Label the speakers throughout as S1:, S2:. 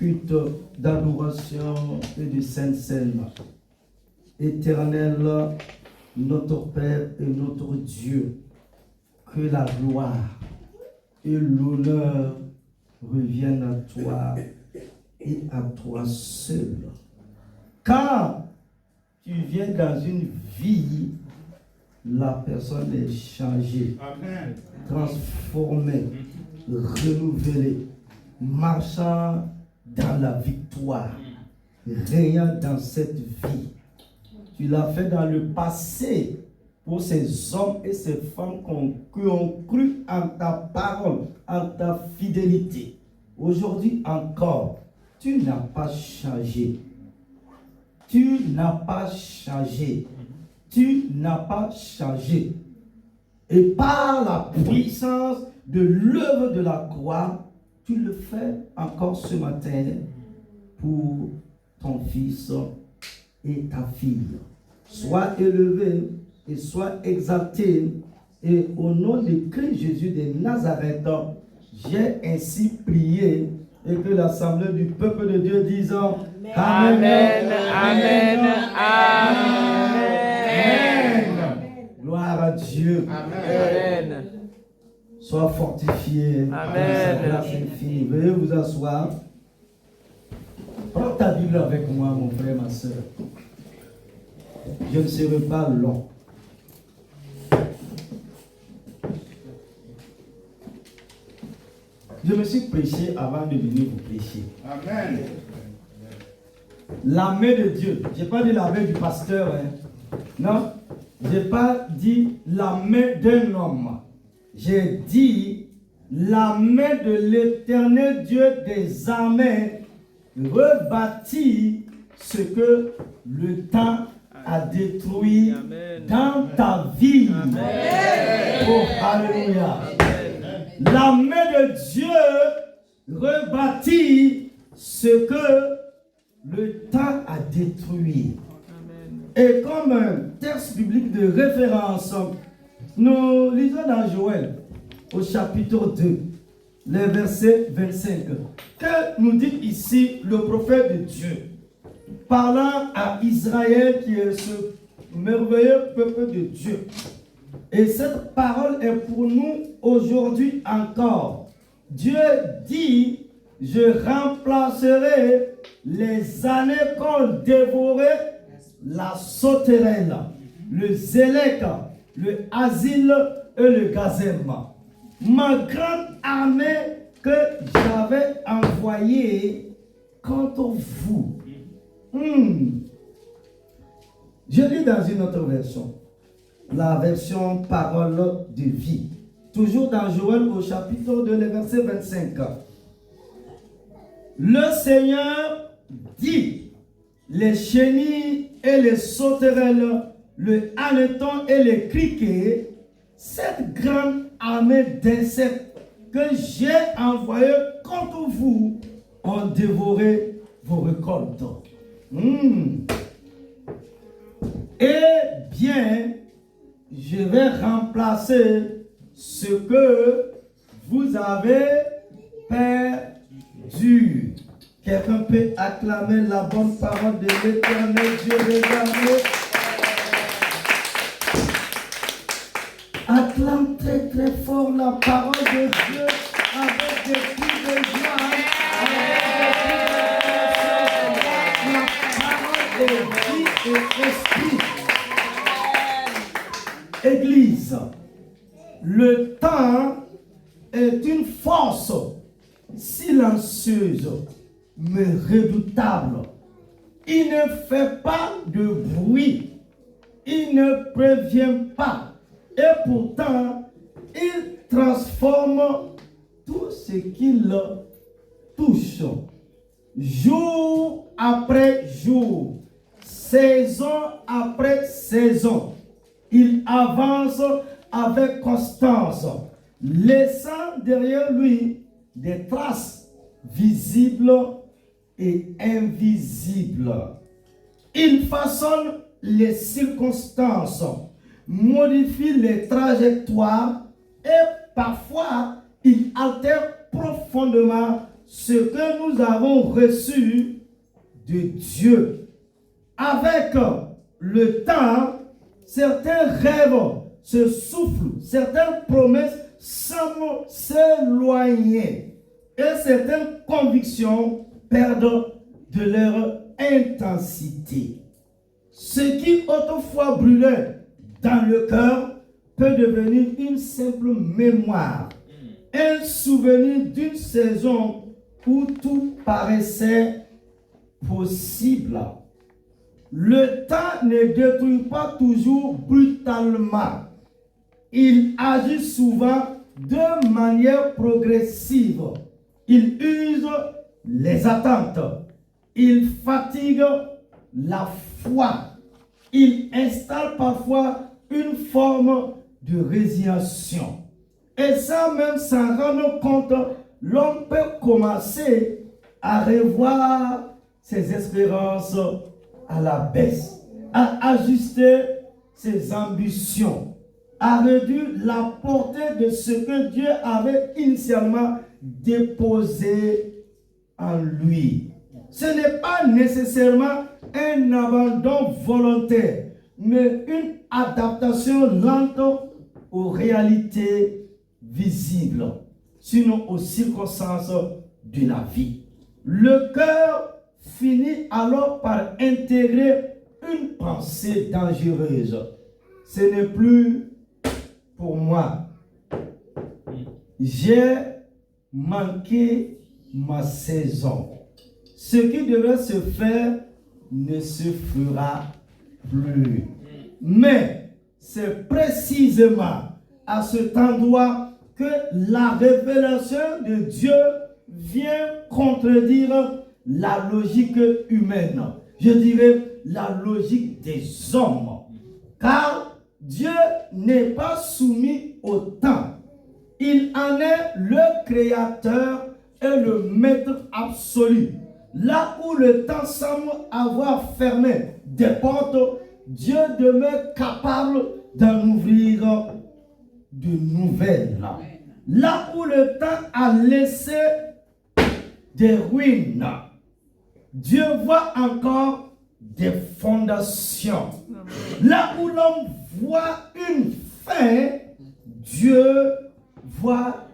S1: culte d'adoration et de sainte scène. Éternel, notre Père et notre Dieu, que la gloire et l'honneur reviennent à toi et à toi seul. Quand tu viens dans une vie, la personne est changée, Amen. Transformée, renouvelée, marchant dans la victoire, régnant dans cette vie. Tu l'as fait dans le passé pour ces hommes et ces femmes qui ont cru en ta parole, en ta fidélité. Aujourd'hui encore, tu n'as pas changé. Tu n'as pas changé. Tu n'as pas changé. Et par la puissance de l'œuvre de la croix, tu le fais encore ce matin pour ton fils et ta fille. Sois élevé et sois exalté. Et au nom de Christ Jésus de Nazareth, j'ai ainsi prié. Et que l'assemblée du peuple de Dieu dise Amen. Amen. Amen. Amen. Gloire à Dieu. Amen. Sois fortifié. Amen. Grâce infinie. Veuillez vous asseoir. Prends ta Bible avec moi, mon frère, ma soeur. Je ne serai pas long. Je me suis prêché avant de venir vous prêcher. Amen. La main de Dieu. Je n'ai pas dit la main du pasteur. Non. Je n'ai pas dit la main d'un homme. J'ai dit la main de l'Éternel Dieu des armées rebâtit ce que le temps a détruit Amen. Dans ta vie. Amen. Oh, alléluia. La main de Dieu rebâtit ce que le temps a détruit. Amen. Et comme un texte biblique de référence, nous lisons dans Joël, au chapitre 2, le verset 25. Que nous dit ici le prophète de Dieu, parlant à Israël qui est ce merveilleux peuple de Dieu. Et cette parole est pour nous aujourd'hui encore. Dieu dit, je remplacerai les années qu'ont dévoré la sauterelle, le zélek, le asile et le gazem. Ma grande armée que j'avais envoyée contre vous. Je lis dans une autre version. La version parole de vie. Toujours dans Joël au chapitre 2, le verset 25. Le Seigneur dit, les chenilles et les sauterelles, le hanneton et les criquets, cette grande armée d'insectes que j'ai envoyée contre vous, ont dévoré vos récoltes. Eh bien, je vais remplacer ce que vous avez perdu. Quelqu'un peut acclamer la bonne parole de l'Éternel Dieu des armées. Acclame très très fort la parole de Dieu avec des cris de joie. La parole de vie et esprit. Église, le temps est une force silencieuse mais redoutable. Il ne fait pas de bruit, il ne prévient pas, et pourtant il transforme tout ce qu'il touche. Jour après jour, saison après saison, il avance avec constance, laissant derrière lui des traces visibles et invisibles. Il façonne les circonstances, modifie les trajectoires et parfois il altère profondément ce que nous avons reçu de Dieu. Avec le temps, certains rêves se soufflent, certaines promesses semblent s'éloigner et certaines convictions perdent de leur intensité. Ce qui autrefois brûlait dans le cœur peut devenir une simple mémoire, un souvenir d'une saison où tout paraissait possible. Le temps ne détruit pas toujours brutalement. Il agit souvent de manière progressive. Il use les attentes. Il fatigue la foi. Il installe parfois une forme de résignation. Et sans même s'en rendre compte, l'homme peut commencer à revoir ses espérances à la baisse, à ajuster ses ambitions, à réduire la portée de ce que Dieu avait initialement déposé en lui. Ce n'est pas nécessairement un abandon volontaire, mais une adaptation lente aux réalités visibles, sinon aux circonstances de la vie. Le cœur finit alors par intégrer une pensée dangereuse. Ce n'est plus pour moi. J'ai manqué ma saison. Ce qui devait se faire ne se fera plus. Mais c'est précisément à cet endroit que la révélation de Dieu vient contredire la logique humaine. Je dirais la logique des hommes. Car Dieu n'est pas soumis au temps. Il en est le créateur et le maître absolu. Là où le temps semble avoir fermé des portes, Dieu demeure capable d'en ouvrir de nouvelles. Là où le temps a laissé des ruines, Dieu voit encore des fondations. Là où l'homme voit une fin, Dieu voit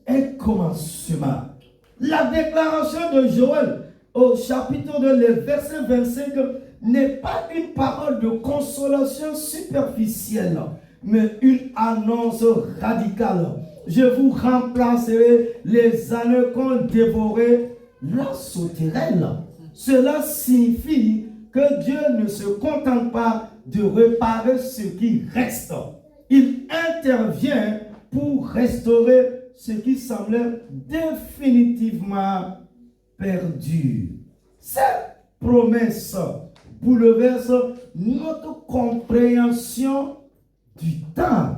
S1: un commencement. La déclaration de Joël au chapitre 2, le verset 25, n'est pas une parole de consolation superficielle, mais une annonce radicale. Je vous remplacerai les années qu'ont dévoré la sauterelle. Cela signifie que Dieu ne se contente pas de réparer ce qui reste. Il intervient pour restaurer ce qui semblait définitivement perdu. Cette promesse bouleverse notre compréhension du temps.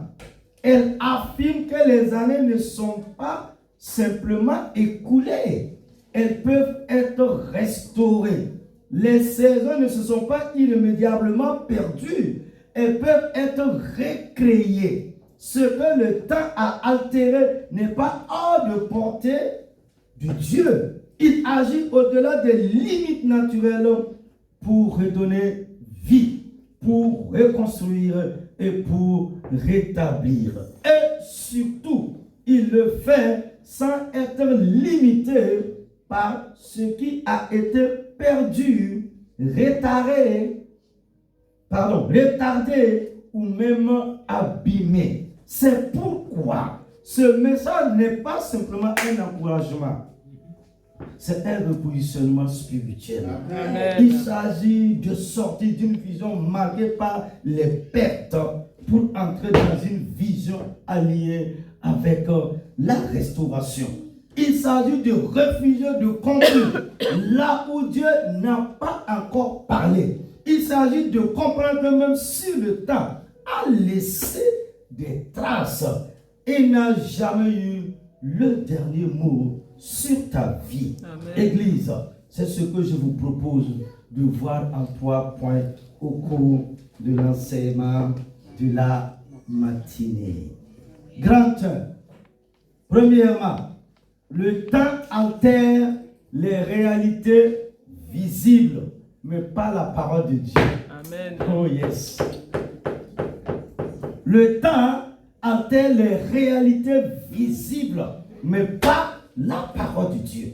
S1: Elle affirme que les années ne sont pas simplement écoulées. Elles peuvent être restaurées. Les saisons ne se sont pas irrémédiablement perdues. Elles peuvent être recréées. Ce que le temps a altéré n'est pas hors de portée de Dieu. Il agit au-delà des limites naturelles pour redonner vie, pour reconstruire et pour rétablir. Et surtout, il le fait sans être limité par ce qui a été perdu, retardé ou même abîmé. C'est pourquoi ce message n'est pas simplement un encouragement. C'est un repositionnement spirituel. Amen. Il s'agit de sortir d'une vision marquée par les pertes pour entrer dans une vision alliée avec la restauration. Il s'agit de refuser de conclure là où Dieu n'a pas encore parlé. Il s'agit de comprendre que même si le temps a laissé des traces et n'a jamais eu le dernier mot sur ta vie. Amen. Église, c'est ce que je vous propose de voir en 3 points au cours de l'enseignement de la matinée. Grand 1. Premièrement, Le temps altère les réalités visibles, mais pas la parole de Dieu.
S2: Amen.
S1: Oh yes. Le temps altère les réalités visibles, mais pas la parole de Dieu.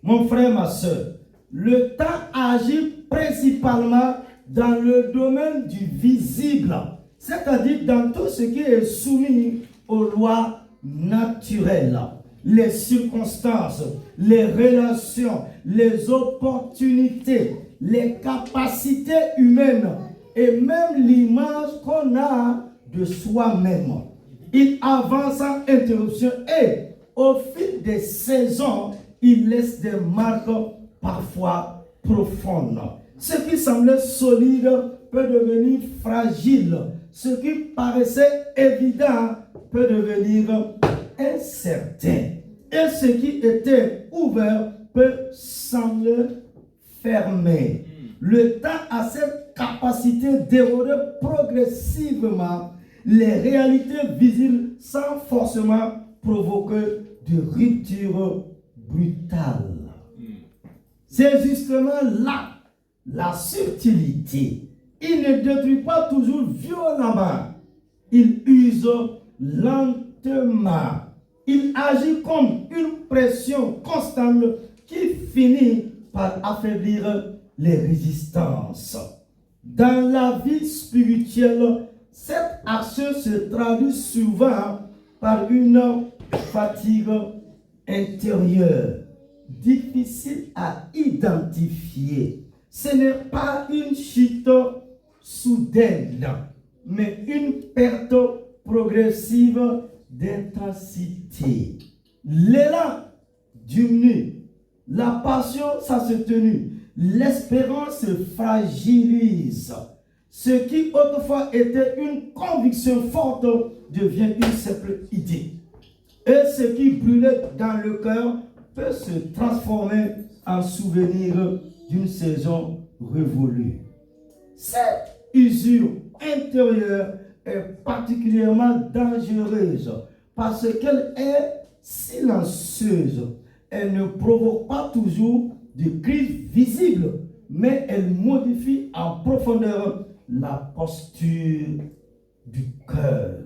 S1: Mon frère, ma soeur, le temps agit principalement dans le domaine du visible, c'est-à-dire dans tout ce qui est soumis aux lois naturelles, les circonstances, les relations, les opportunités, les capacités humaines et même l'image qu'on a de soi-même. Il avance sans interruption et au fil des saisons, il laisse des marques parfois profondes. Ce qui semblait solide peut devenir fragile. Ce qui paraissait évident peut devenir incertain. Et ce qui était ouvert peut sembler fermé. Le temps a cette capacité d'éroder progressivement les réalités visibles sans forcément provoquer de rupture brutale. C'est justement là la subtilité. Il ne détruit pas toujours violemment. Il use lentement. Il agit comme une pression constante qui finit par affaiblir les résistances. Dans la vie spirituelle, cette action se traduit souvent par une fatigue intérieure, difficile à identifier. Ce n'est pas une chute soudaine, mais une perte progressive d'intensité. L'élan diminue, la passion s'atténue, l'espérance se fragilise. Ce qui autrefois était une conviction forte devient une simple idée. Et ce qui brûlait dans le cœur peut se transformer en souvenir d'une saison révolue. Cette usure intérieure est particulièrement dangereuse parce qu'elle est silencieuse. Elle ne provoque pas toujours de crise visible, mais elle modifie en profondeur la posture du cœur.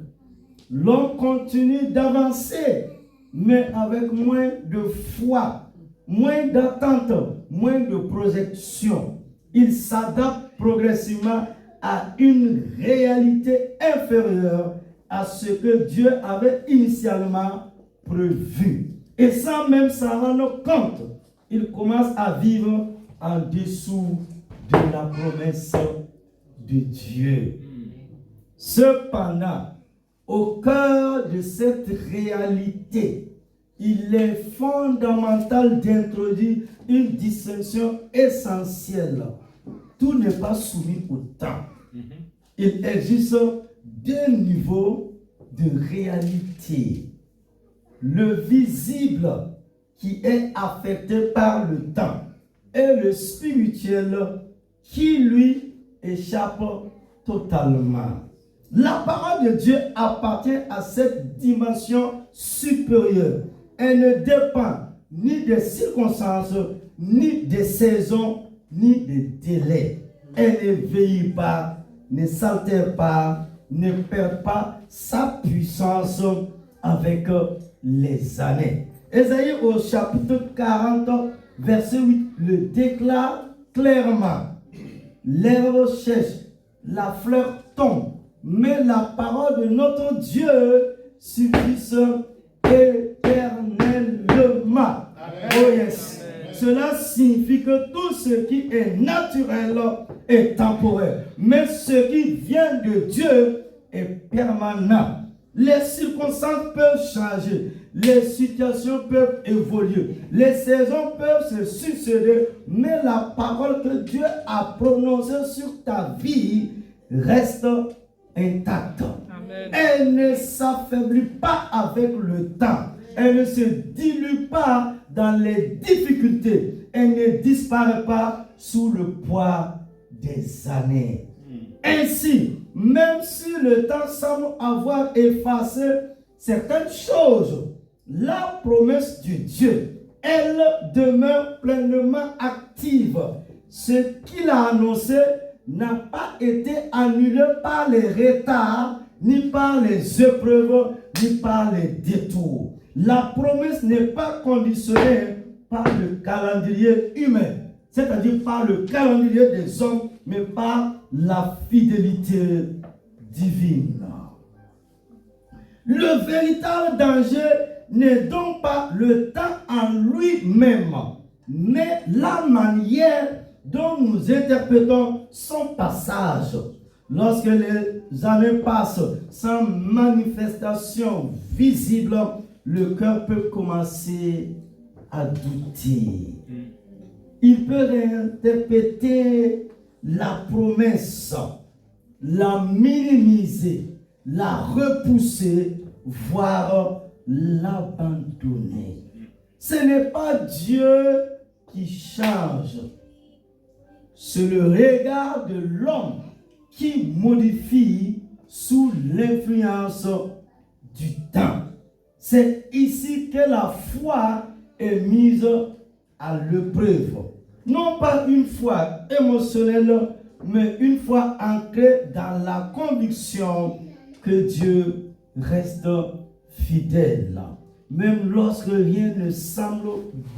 S1: L'homme continue d'avancer, mais avec moins de foi, moins d'attente, moins de projection. Il s'adapte progressivement à une réalité inférieure à ce que Dieu avait initialement prévu. Et sans même s'en rendre compte, il commence à vivre en dessous de la promesse de Dieu. Cependant, au cœur de cette réalité, il est fondamental d'introduire une distinction essentielle. Tout n'est pas soumis au temps. Il existe deux niveaux de réalité. Le visible qui est affecté par le temps et le spirituel qui lui échappe totalement. La parole de Dieu appartient à cette dimension supérieure. Elle ne dépend ni des circonstances, ni des saisons, ni des délais. Elle ne vieillit pas, ne s'altère pas, ne perd pas sa puissance avec les années. Ésaïe au chapitre 40, verset 8, le déclare clairement. L'herbe sèche, la fleur tombe, mais la parole de notre Dieu subsiste éternellement. Oh yes. Cela signifie que tout ce qui est naturel est temporaire, mais ce qui vient de Dieu est permanent. Les circonstances peuvent changer, les situations peuvent évoluer, les saisons peuvent se succéder, mais la parole que Dieu a prononcée sur ta vie reste intacte. Amen. Elle ne s'affaiblit pas avec le temps. Elle ne se dilue pas dans les difficultés. Elle ne disparaît pas sous le poids des années. Ainsi, même si le temps semble avoir effacé certaines choses, la promesse de Dieu, elle demeure pleinement active. Ce qu'il a annoncé n'a pas été annulé par les retards, ni par les épreuves, ni par les détours. La promesse n'est pas conditionnée par le calendrier humain, c'est-à-dire par le calendrier des hommes, mais par la fidélité divine. Le véritable danger n'est donc pas le temps en lui-même, mais la manière dont nous interprétons son passage. Lorsque les années passent sans manifestation visible, le cœur peut commencer à douter. Il peut réinterpréter la promesse, la minimiser, la repousser, voire l'abandonner. Ce n'est pas Dieu qui change. C'est le regard de l'homme qui modifie sous l'influence du temps. C'est ici que la foi est mise à l'épreuve. Non pas une foi émotionnelle, mais une foi ancrée dans la conviction que Dieu reste fidèle. Même lorsque rien ne semble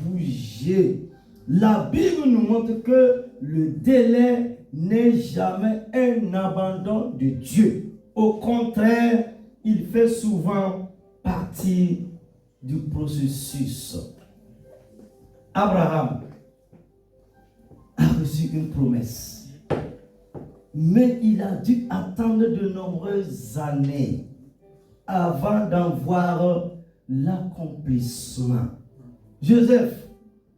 S1: bouger. La Bible nous montre que le délai n'est jamais un abandon de Dieu. Au contraire, il fait souvent partie du processus. Abraham a reçu une promesse, mais il a dû attendre de nombreuses années avant d'en voir l'accomplissement. Joseph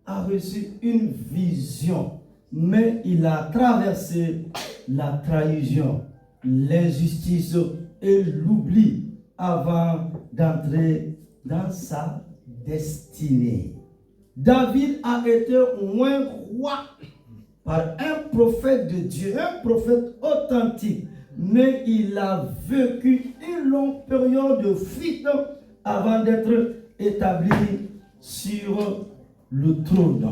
S1: a reçu une vision, mais il a traversé la trahison, l'injustice et l'oubli avant d'entrer dans sa destinée. David a été oint roi par un prophète de Dieu, un prophète authentique, mais il a vécu une longue période de fuite avant d'être établi sur le trône.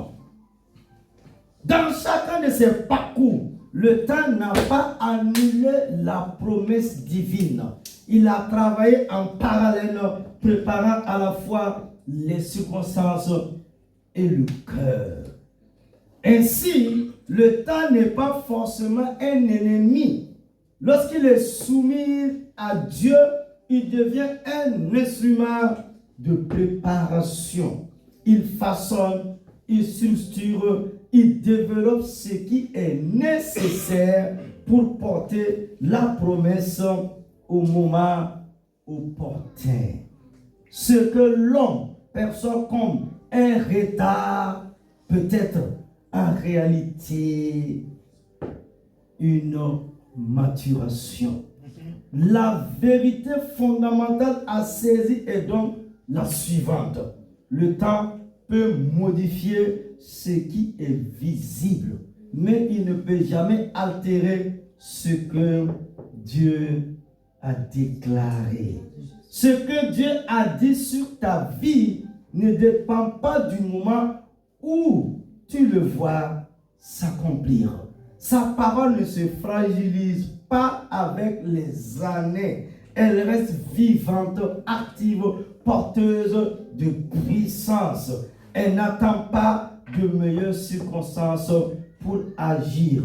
S1: Dans chacun de ses parcours, le temps n'a pas annulé la promesse divine. Il a travaillé en parallèle, préparant à la fois les circonstances et le cœur. Ainsi, le temps n'est pas forcément un ennemi. Lorsqu'il est soumis à Dieu, il devient un instrument de préparation. Il façonne, il structure, il développe ce qui est nécessaire pour porter la promesse au moment opportun. Ce que l'homme perçoit comme un retard peut être en réalité une maturation. La vérité fondamentale à saisir est donc la suivante. Le temps peut modifier ce qui est visible, mais il ne peut jamais altérer ce que Dieu a déclaré. Ce que Dieu a dit sur ta vie ne dépend pas du moment où tu le vois s'accomplir. Sa parole ne se fragilise pas avec les années. Elle reste vivante, active, porteuse de puissance. Elle n'attend pas de meilleures circonstances pour agir.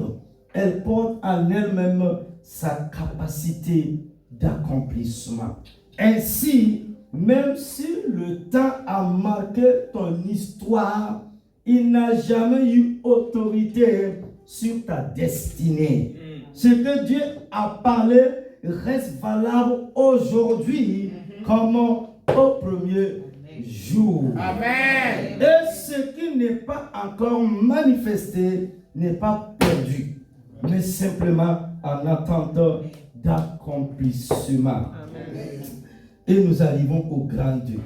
S1: Elle porte en elle-même sa capacité d'accomplissement. Ainsi, même si le temps a marqué ton histoire, il n'a jamais eu autorité sur ta destinée. Ce que Dieu a parlé reste valable aujourd'hui comme au premier jour.
S2: Amen.
S1: Et ce qui n'est pas encore manifesté n'est pas perdu, mais simplement en attente d'accomplissement. Et nous arrivons au grand Dieu.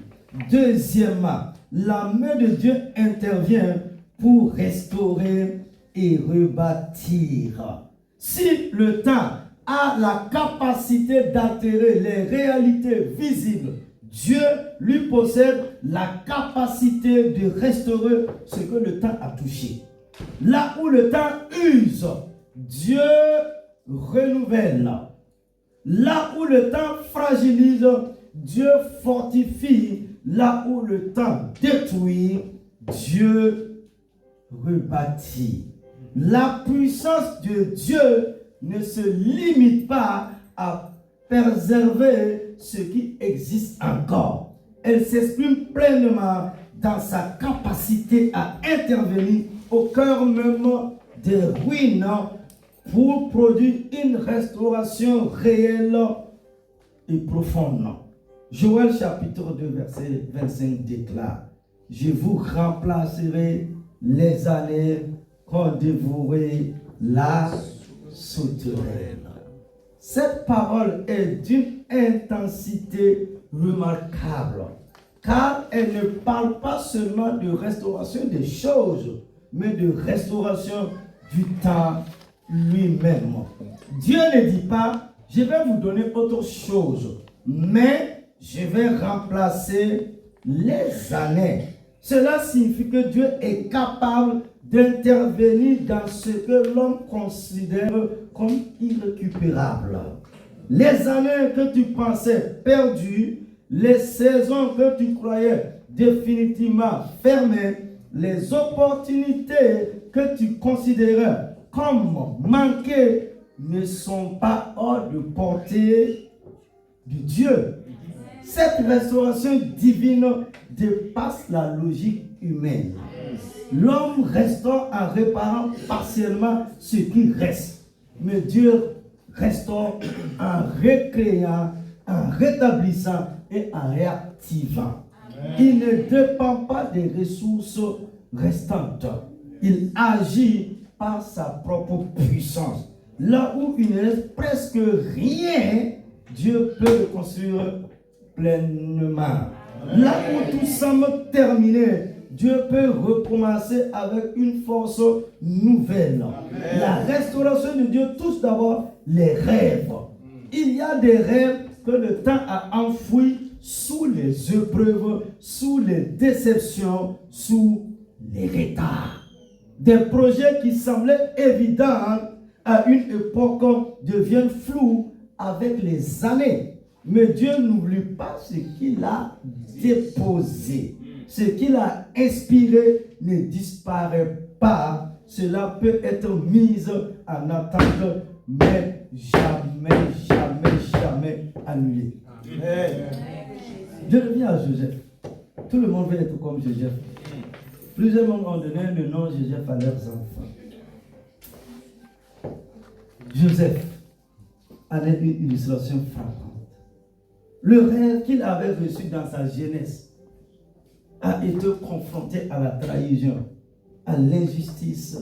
S1: Deuxièmement, la main de Dieu intervient pour restaurer et rebâtir. Si le temps a la capacité d'altérer les réalités visibles Dieu lui possède la capacité de restaurer ce que le temps a touché. Là où le temps use, Dieu renouvelle. Là où le temps fragilise, Dieu fortifie. Là où le temps détruit, Dieu rebâtit. La puissance de Dieu ne se limite pas à préserver ce qui existe encore. Elle s'exprime pleinement dans sa capacité à intervenir au cœur même des ruines pour produire une restauration réelle et profonde. Joël chapitre 2 verset 25 déclare: je vous remplacerai les années qu'ont dévoré la souterraine. Cette parole est d'une intensité remarquable, car elle ne parle pas seulement de restauration des choses, mais de restauration du temps lui-même. Dieu ne dit pas: je vais vous donner autre chose, mais je vais remplacer les années. Cela signifie que Dieu est capable d'intervenir dans ce que l'homme considère comme irrécupérable. Les années que tu pensais perdues, les saisons que tu croyais définitivement fermées, les opportunités que tu considérais comme manquées ne sont pas hors de portée de Dieu. Cette restauration divine dépasse la logique humaine. L'homme restaure en réparant partiellement ce qui reste. Mais Dieu restaure en recréant, en rétablissant et en réactivant. Il ne dépend pas des ressources restantes. Il agit par sa propre puissance. Là où il ne reste presque rien, Dieu peut le construire pleinement. Là où tout semble terminé, Dieu peut recommencer avec une force nouvelle. Amen. La restauration de Dieu touche d'abord les rêves. Il y a des rêves que le temps a enfouis sous les épreuves, sous les déceptions, sous les retards. Des projets qui semblaient évidents à une époque deviennent flous avec les années. Mais Dieu n'oublie pas ce qu'il a déposé. Ce qu'il a inspiré ne disparaît pas. Cela peut être mis en attente, mais jamais annulé. Je reviens à Joseph. Tout le monde veut être comme Joseph. Plusieurs monde ont donné le nom Joseph à leurs enfants. Joseph en est une illustration frappante. Le rêve qu'il avait reçu dans sa jeunesse a été confronté à la trahison, à l'injustice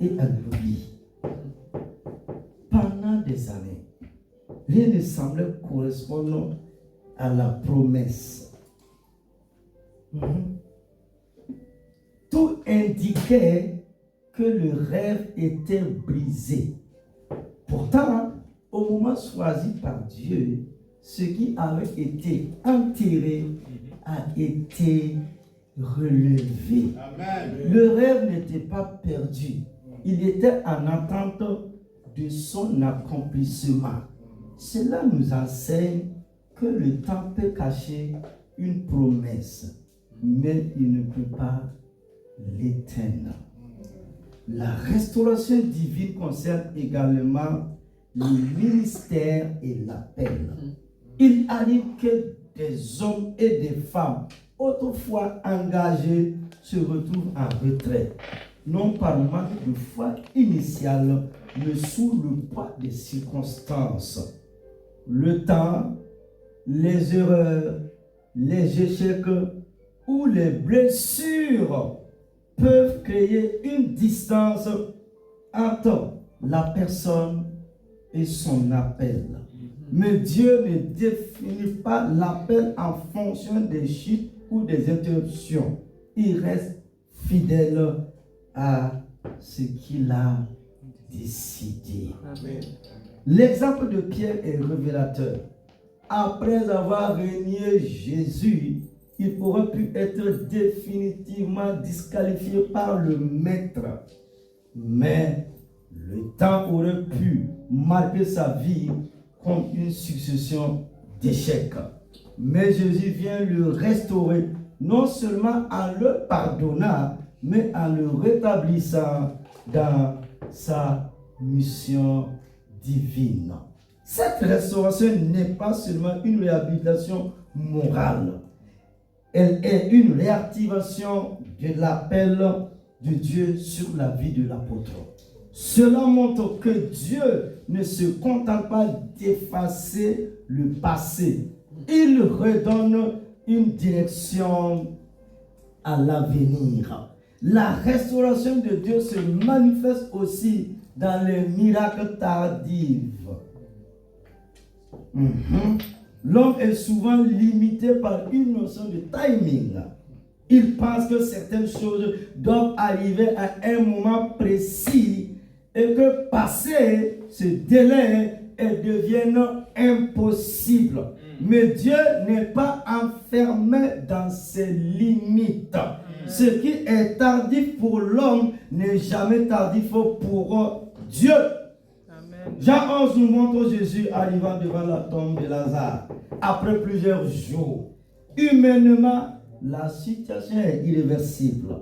S1: et à l'oubli. Pendant des années, rien ne semblait correspondre à la promesse. Tout indiquait que le rêve était brisé. Pourtant, au moment choisi par Dieu, ce qui avait été enterré a été relevé. Amen. Le rêve n'était pas perdu. Il était en attente de son accomplissement. Cela nous enseigne que le temps peut cacher une promesse, mais il ne peut pas l'éteindre. La restauration divine concerne également le ministère et l'appel. Il arrive que des hommes et des femmes autrefois engagés se retrouvent en retraite, non par manque de foi initiale, mais sous le poids des circonstances. Le temps, les erreurs, les échecs ou les blessures peuvent créer une distance entre la personne et son appel. Mais Dieu ne définit pas l'appel en fonction des chutes ou des interruptions. Il reste fidèle à ce qu'il a décidé. Amen. L'exemple de Pierre est révélateur. après avoir régné Jésus, il aurait pu être définitivement disqualifié par le maître. Mais le temps aurait pu marquer sa vie comme une succession d'échecs. Mais Jésus vient le restaurer, non seulement en le pardonnant, mais en le rétablissant dans sa mission divine. Cette restauration n'est pas seulement une réhabilitation morale, elle est une réactivation de l'appel de Dieu sur la vie de l'apôtre. Cela montre que Dieu ne se contente pas d'effacer le passé. Il redonne une direction à l'avenir. La restauration de Dieu se manifeste aussi dans les miracles tardifs. L'homme est souvent limité par une notion de timing. Il pense que certaines choses doivent arriver à un moment précis et que passer ce délai et devienne impossible. Mais Dieu n'est pas enfermé dans ses limites. Ce qui est tardif pour l'homme n'est jamais tardif pour Dieu. Amen. Jean 11 nous montre Jésus arrivant devant la tombe de Lazare après plusieurs jours. Humainement, la situation est irréversible.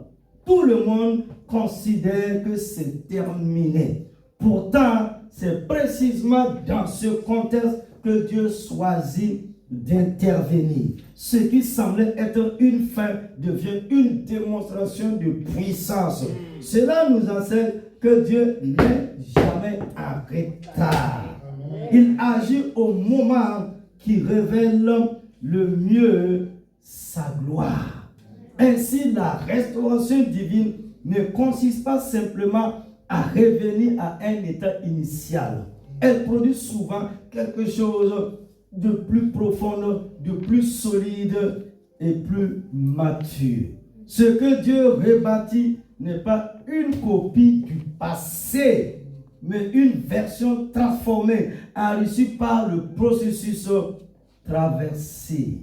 S1: Tout le monde considère que c'est terminé. Pourtant, c'est précisément dans ce contexte que Dieu choisit d'intervenir. Ce qui semblait être une fin devient une démonstration de puissance. Cela nous enseigne que Dieu n'est jamais en retard. Il agit au moment qui révèle le mieux sa gloire. Ainsi, la restauration divine ne consiste pas simplement à revenir à un état initial. Elle produit souvent quelque chose de plus profond, de plus solide et plus mature. Ce que Dieu rebâtit n'est pas une copie du passé, mais une version transformée, enrichie par le processus traversé.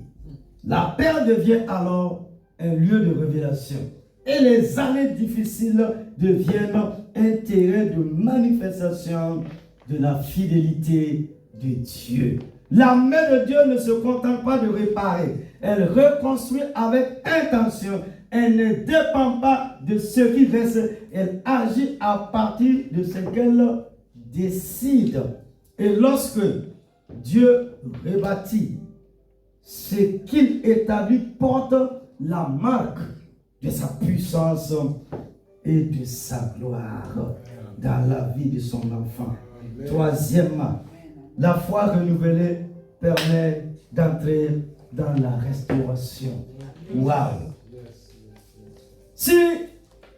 S1: La paix devient alors un lieu de révélation. Et les années difficiles deviennent un terrain de manifestation de la fidélité de Dieu. La main de Dieu ne se contente pas de réparer. Elle reconstruit avec intention. Elle ne dépend pas de ce qui reste. Elle agit à partir de ce qu'elle décide. Et lorsque Dieu rebâtit, ce qu'il établit porte la marque de sa puissance et de sa gloire dans la vie de son enfant. Troisièmement, la foi renouvelée permet d'entrer dans la restauration. Waouh! Si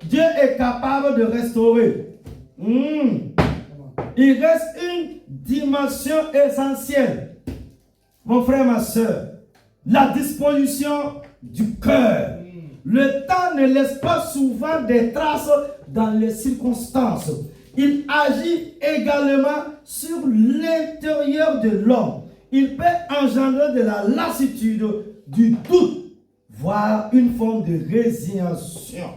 S1: Dieu est capable de restaurer, il reste une dimension essentielle. Mon frère, ma soeur, la disposition du cœur. Le temps ne laisse pas souvent des traces dans les circonstances. Il agit également sur l'intérieur de l'homme. Il peut engendrer de la lassitude, du doute, voire une forme de résignation.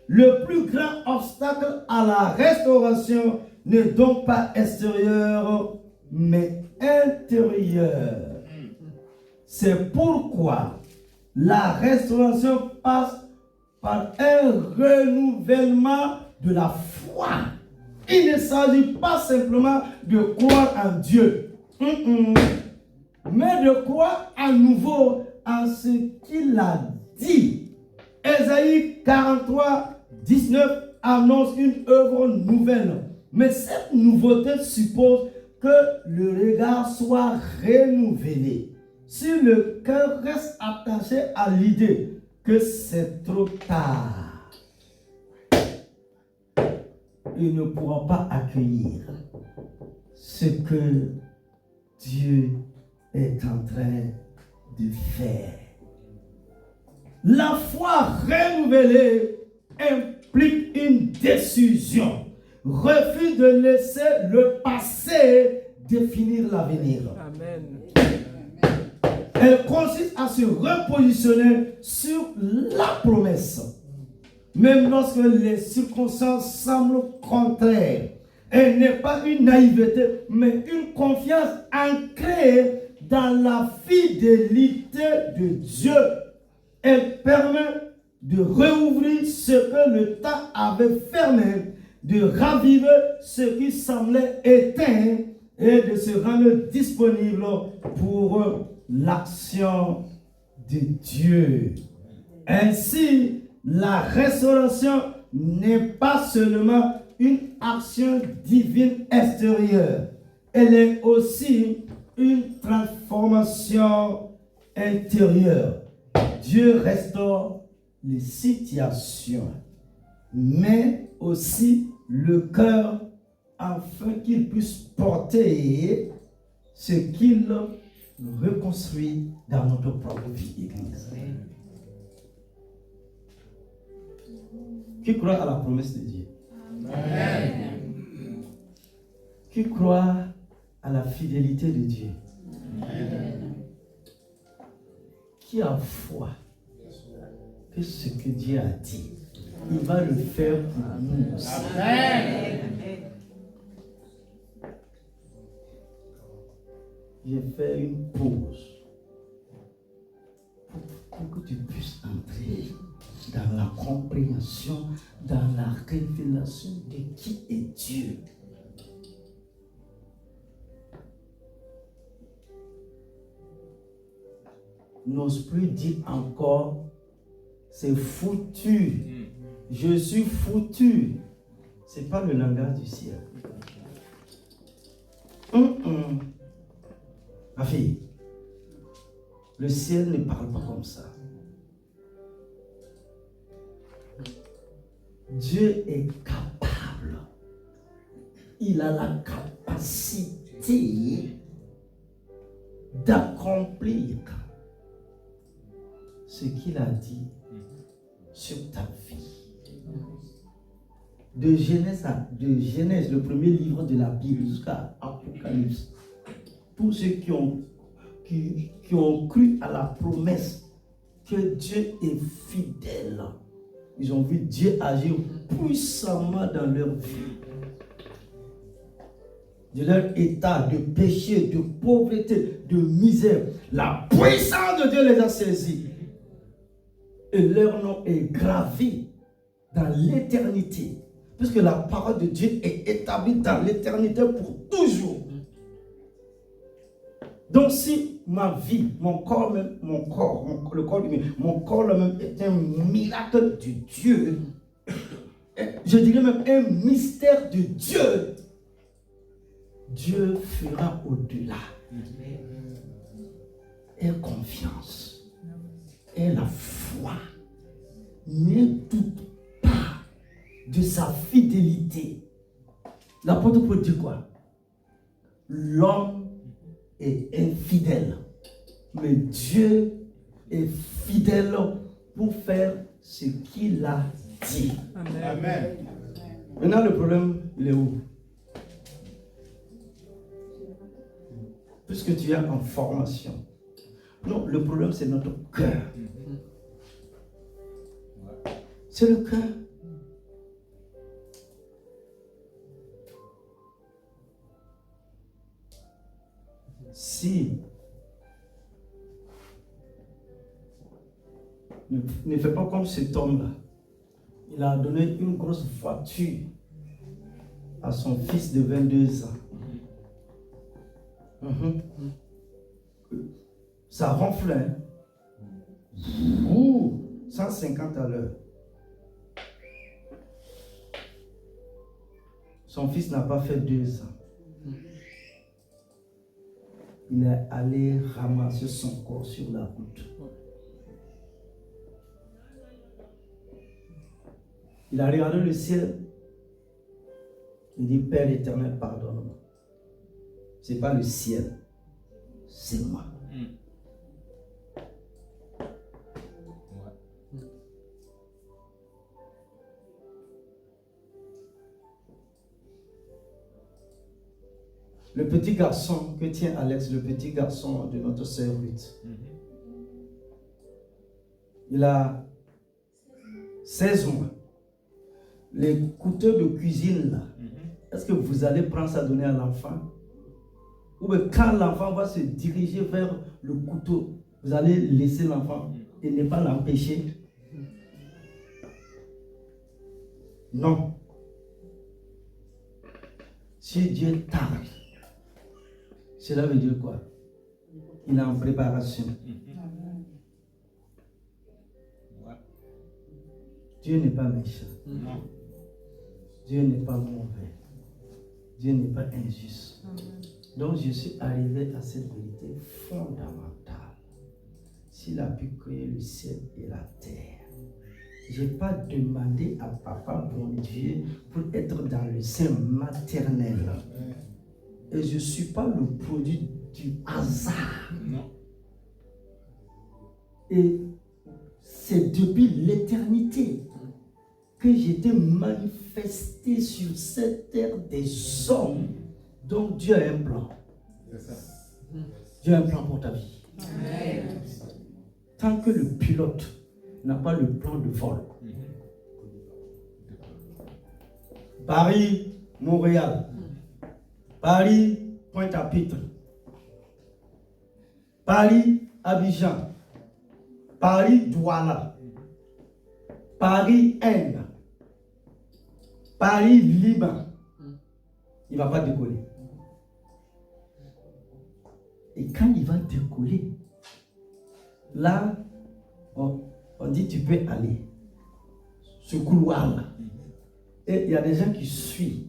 S1: Le plus grand obstacle à la restauration n'est donc pas extérieur, mais intérieur. C'est pourquoi la restauration passe par un renouvellement de la foi. Il ne s'agit pas simplement de croire en Dieu, mais de croire à nouveau en ce qu'il a dit. Ésaïe 43, 19 annonce une œuvre nouvelle. Mais cette nouveauté suppose que le regard soit renouvelé. Si le cœur reste attaché à l'idée que c'est trop tard, il ne pourra pas accueillir ce que Dieu est en train de faire. La foi renouvelée implique une décision. Refus de laisser le passé définir l'avenir. Amen. Elle consiste à se repositionner sur la promesse. Même lorsque les circonstances semblent contraires. Elle n'est pas une naïveté, mais une confiance ancrée dans la fidélité de Dieu. Elle permet de rouvrir ce que le temps avait fermé, de raviver ce qui semblait éteint et de se rendre disponible pour l'action de Dieu. Ainsi, la restauration n'est pas seulement une action divine extérieure, elle est aussi une transformation intérieure. Dieu restaure les situations, mais aussi le cœur afin qu'il puisse porter ce qu'il reconstruit dans notre propre vie d'église. Qui croit à la promesse de Dieu? Amen. Qui croit à la fidélité de Dieu? Amen. Qui a foi que ce que Dieu a dit, il va le faire pour nous aussi. Amen. J'ai fait une pause pour que tu puisses entrer dans la compréhension, dans la révélation de qui est Dieu. N'ose plus dire encore, c'est foutu. Je suis foutu. Ce n'est pas le langage du ciel. Ma fille, le ciel ne parle pas comme ça. Dieu est capable. Il a la capacité d'accomplir ce qu'il a dit sur ta vie. De Genèse, le premier livre de la Bible, jusqu'à Apocalypse, tous ceux qui ont cru à la promesse que Dieu est fidèle, ils ont vu Dieu agir puissamment dans leur vie. De leur état de péché, de pauvreté, de misère. La puissance de Dieu les a saisis. Et leur nom est gravé dans l'éternité. Puisque la parole de Dieu est établie dans l'éternité pour toujours. Donc si ma vie, le corps même est un miracle de Dieu, je dirais même un mystère de Dieu, Dieu fera au-delà. Aie confiance, aie la foi, ne doute pas de sa fidélité. L'apôtre Paul dit quoi? L'homme est infidèle, mais Dieu est fidèle pour faire ce qu'il a dit. Amen. Maintenant, le problème, il est où? Puisque tu es en formation. Non, le problème, c'est notre cœur. C'est le cœur. Si ne fais pas comme cet homme-là. Il a donné une grosse voiture à son fils de 22 ans. Ça ronfle, hein? 150 à l'heure. Son fils n'a pas fait 2 ans. Il est allé ramasser son corps sur la route. Il a regardé le ciel. Il dit, Père éternel, pardonne-moi. Ce n'est pas le ciel, c'est moi. Le petit garçon que tient Alex, le petit garçon de notre sœur Ruth, Il a 16 mois. Les couteaux de cuisine, là, est-ce que vous allez prendre ça donner à l'enfant? Ou bien quand l'enfant va se diriger vers le couteau, vous allez laisser l'enfant et ne pas l'empêcher? Non. Si Dieu tarde, cela veut dire quoi? Il est en préparation. Dieu n'est pas méchant. Dieu n'est pas mauvais. Dieu n'est pas injuste. Donc je suis arrivé à cette vérité fondamentale. S'il a pu créer le ciel et la terre, je n'ai pas demandé à Papa, bon Dieu, pour être dans le sein maternel. Et je ne suis pas le produit du hasard. Non. Et c'est depuis l'éternité que j'étais manifesté sur cette terre des hommes. Donc Dieu a un plan. Dieu a un plan pour ta vie. Amen. Tant que le pilote n'a pas le plan de vol. Paris, Montréal. Paris, Pointe-à-Pitre. Paris, Abidjan. Paris, Douala. Paris, Inde. Paris, Liban. Il ne va pas décoller. Et quand il va décoller, là, on dit tu peux aller. Ce couloir-là. Et il y a des gens qui suivent.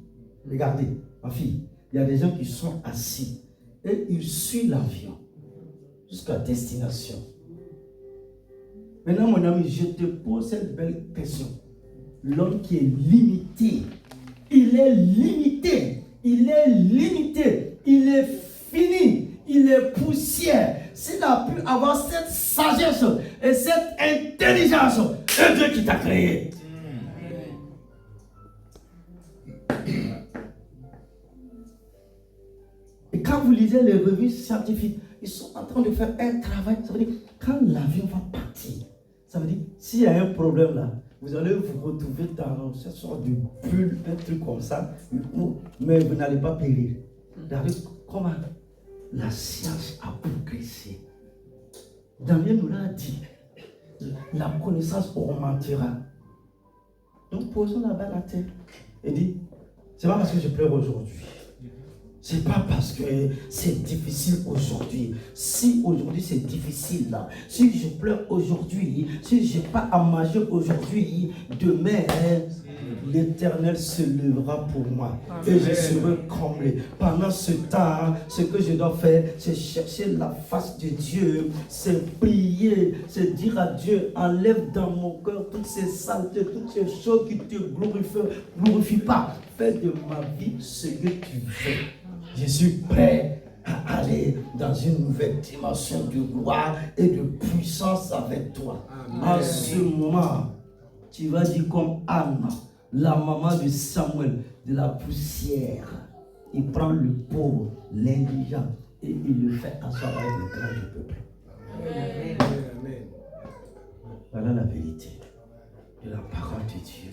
S1: Regardez, ma fille, il y a des gens qui sont assis. Et ils suivent l'avion jusqu'à destination. Maintenant, mon ami, je te pose cette belle question. L'homme qui est limité, il est limité, il est limité, il est fini, il est poussière. S'il a pu avoir cette sagesse et cette intelligence, c'est Dieu qui t'a créé. Et quand vous lisez les revues scientifiques, ils sont en train de faire un travail. Ça veut dire, quand l'avion va partir, ça veut dire, s'il y a un problème là, vous allez vous retrouver dans cette sorte de bulle, un truc comme ça, mais vous n'allez pas périr. Regardez comment la science a progressé. Daniel nous l'a dit, la connaissance augmentera. Donc posons la balle à terre et dit, c'est pas parce que je pleure aujourd'hui. C'est pas parce que c'est difficile aujourd'hui. Si aujourd'hui c'est difficile là, si je pleure aujourd'hui, si je n'ai pas à manger aujourd'hui, demain, l'Éternel se lèvera pour moi. Amen. Et je serai comblé. Pendant ce temps, ce que je dois faire, c'est chercher la face de Dieu, c'est prier, c'est dire à Dieu, enlève dans mon cœur toutes ces saletés, toutes ces choses qui te glorifient pas. Fais de ma vie ce que tu veux. Je suis prêt à aller dans une nouvelle dimension de gloire et de puissance avec toi. Amen. En ce moment, tu vas dire comme Anne, la maman de Samuel, de la poussière. Il prend le pauvre, l'indigent, et il le fait asseoir avec le grand du peuple. Amen. Voilà la vérité de la parole de Dieu.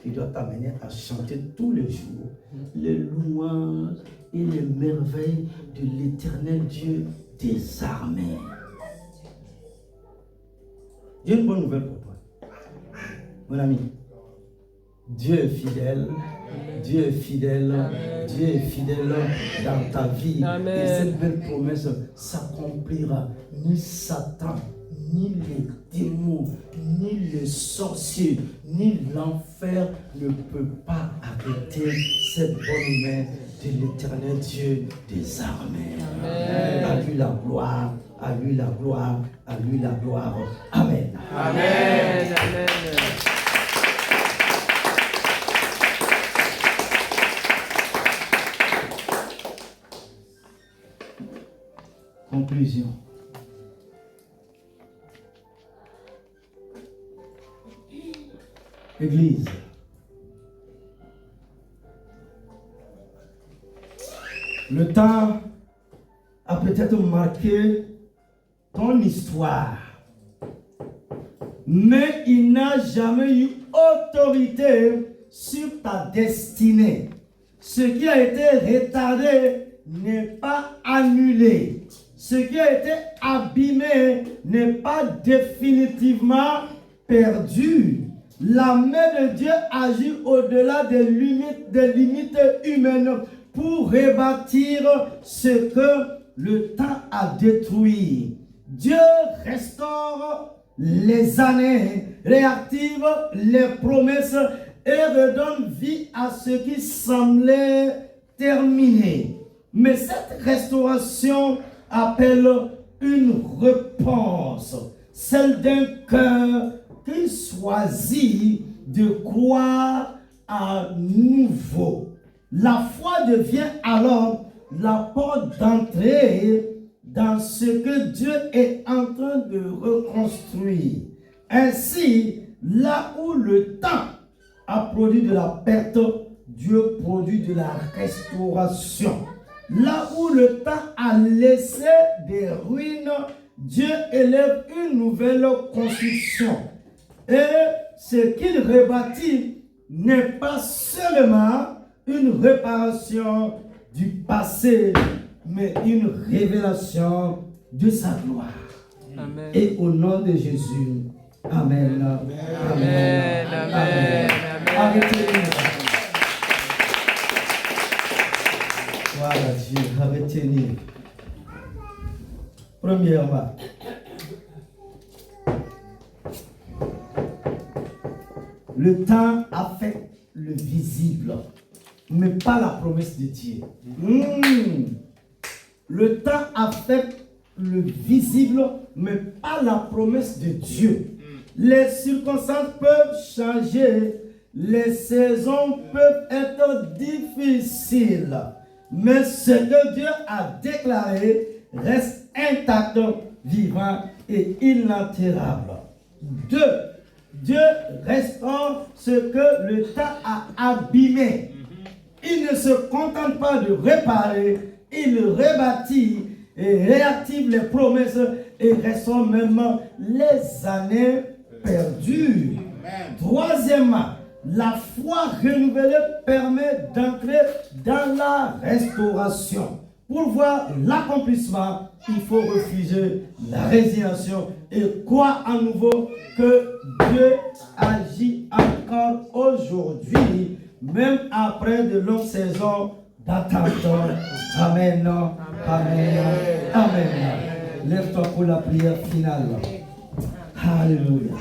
S1: Il doit t'amener à chanter tous les jours les louanges et les merveilles de l'Éternel Dieu des armées. J'ai une bonne nouvelle pour toi, mon ami. Dieu est fidèle, Dieu est fidèle, Dieu est fidèle dans ta vie. Amen. Et cette belle promesse s'accomplira. Ni Satan, ni les démons, ni les sorciers, ni l'enfer ne peut pas arrêter cette bonne main de l'Éternel Dieu des armées. Amen. À lui la gloire, à lui la gloire, à lui la gloire. Amen. Amen. Amen. Conclusion. Église. Le temps a peut-être marqué ton histoire. mais il n'a jamais eu autorité sur ta destinée. Ce qui a été retardé n'est pas annulé. Ce qui a été abîmé n'est pas définitivement perdu. La main de Dieu agit au-delà des limites humaines pour rebâtir ce que le temps a détruit. Dieu restaure les années, réactive les promesses et redonne vie à ce qui semblait terminé. Mais cette restauration appelle une réponse, celle d'un cœur qui choisit de croire à nouveau. La foi devient alors la porte d'entrée dans ce que Dieu est en train de reconstruire. Ainsi, là où le temps a produit de la perte, Dieu produit de la restauration. Là où le temps a laissé des ruines, Dieu élève une nouvelle construction. Et ce qu'il rebâtit n'est pas seulement une réparation du passé, mais une révélation de sa gloire. Amen. Et au nom de Jésus, Amen. Amen. Amen. Amen. Amen. Arrêtez-nous. Voilà Dieu, arrêtez-nous. Premièrement, le temps affecte le visible, mais pas la promesse de Dieu. Le temps affecte le visible, mais pas la promesse de Dieu. Les circonstances peuvent changer, les saisons peuvent être difficiles, mais ce que Dieu a déclaré reste intact, vivant et inaltérable. 2. Dieu restaure ce que le temps a abîmé. Il ne se contente pas de réparer, il rebâtit et réactive les promesses et restaure même les années perdues. Troisièmement, la foi renouvelée permet d'entrer dans la restauration. Pour voir l'accomplissement, il faut refuser la résignation et croire à nouveau que Dieu agit encore aujourd'hui, même après de longues saisons d'attente. Amen. Amen. Amen. Lève-toi pour la prière finale. Alléluia.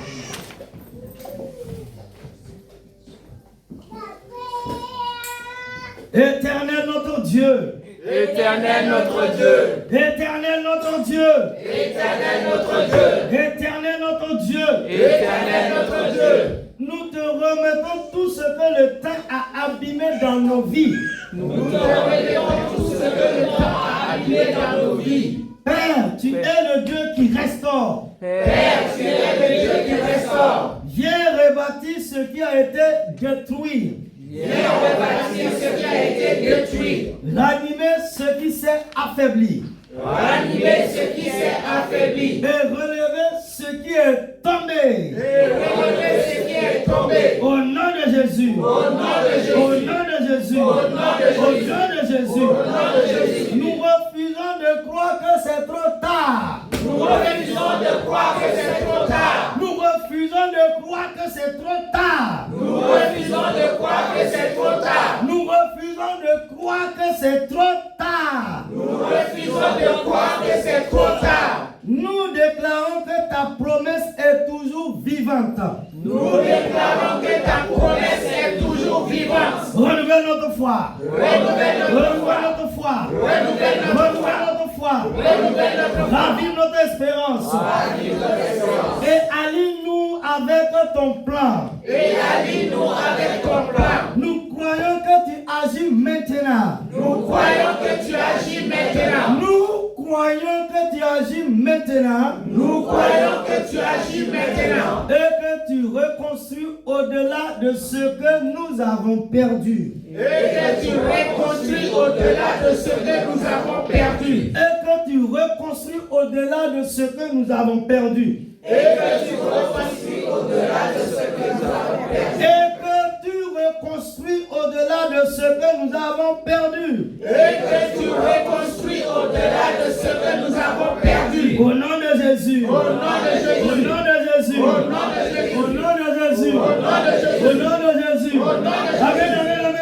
S1: Éternel notre Dieu.
S2: Éternel notre Dieu,
S1: Éternel notre Dieu,
S2: Éternel notre Dieu,
S1: Éternel notre Dieu,
S2: Éternel notre Dieu,
S1: nous te remettons tout ce que le temps a abîmé dans nos vies.
S2: nous te remettons tout ce que le temps a abîmé dans nos vies.
S1: Père, tu es le Dieu qui restaure.
S2: Père, tu es le Dieu qui restaure.
S1: Viens rebâtir ce qui a été détruit.
S2: Viens rebâtir ce qui a été détruit.
S1: Ranimer ce qui s'est affaibli.
S2: Ranimer ce qui s'est affaibli.
S1: Et relever ce qui est tombé.
S2: Et relever ce qui est tombé.
S1: Au nom de Jésus.
S2: Au nom de Jésus.
S1: Au nom de Jésus.
S2: Au nom de Jésus.
S1: Au nom de Jésus.
S2: Au nom de Jésus.
S1: Nous refusons de croire que c'est trop tard.
S2: Nous refusons de croire que c'est trop tard.
S1: Nous refusons de croire que c'est trop tard.
S2: Nous refusons de croire que c'est trop tard.
S1: Nous refusons de croire que c'est trop tard.
S2: Nous refusons de croire que c'est trop tard.
S1: Nous déclarons que ta promesse est toujours vivante.
S2: Nous déclarons que ta promesse est toujours vivante.
S1: Renouvelle notre foi.
S2: Renouvelle notre foi.
S1: Notre foi.
S2: Renouvelle notre foi.
S1: Notre foi.
S2: Renouvelle notre foi.
S1: Ravive notre espérance.
S2: Ravive notre espérance.
S1: Et aligne-nous avec ton plan.
S2: Et aligne-nous avec ton plan.
S1: Nous croyons que tu agis maintenant.
S2: Nous croyons que tu agis maintenant.
S1: Nous croyons que tu agis maintenant.
S2: Nous croyons que tu agis maintenant.
S1: Et que tu reconstruis au-delà de ce que nous avons perdu.
S2: Et que tu reconstruis au-delà de ce que nous avons perdu.
S1: Et que tu reconstruis au-delà de ce que nous avons perdu.
S2: Et Et que tu reconstruis au-delà de ce que nous avons perdu.
S1: Et que tu reconstruis au-delà de ce que nous avons perdu.
S2: Et que tu reconstruis au-delà de ce que nous avons perdu.
S1: Au nom de Jésus.
S2: Au nom de Jésus.
S1: Au nom de Jésus.
S2: Au nom de Jésus.
S1: Au nom de Jésus.
S2: Au nom de Jésus.
S1: Au nom de Jésus.
S2: Au nom de Jésus.
S1: Amen, amen, amen.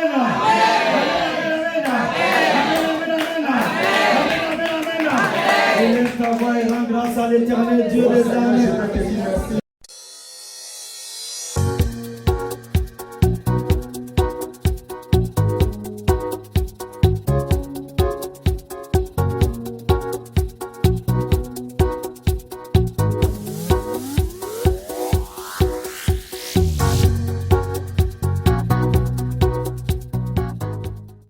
S1: Élève ta voix et rends grâce à l'éternel Dieu des armées.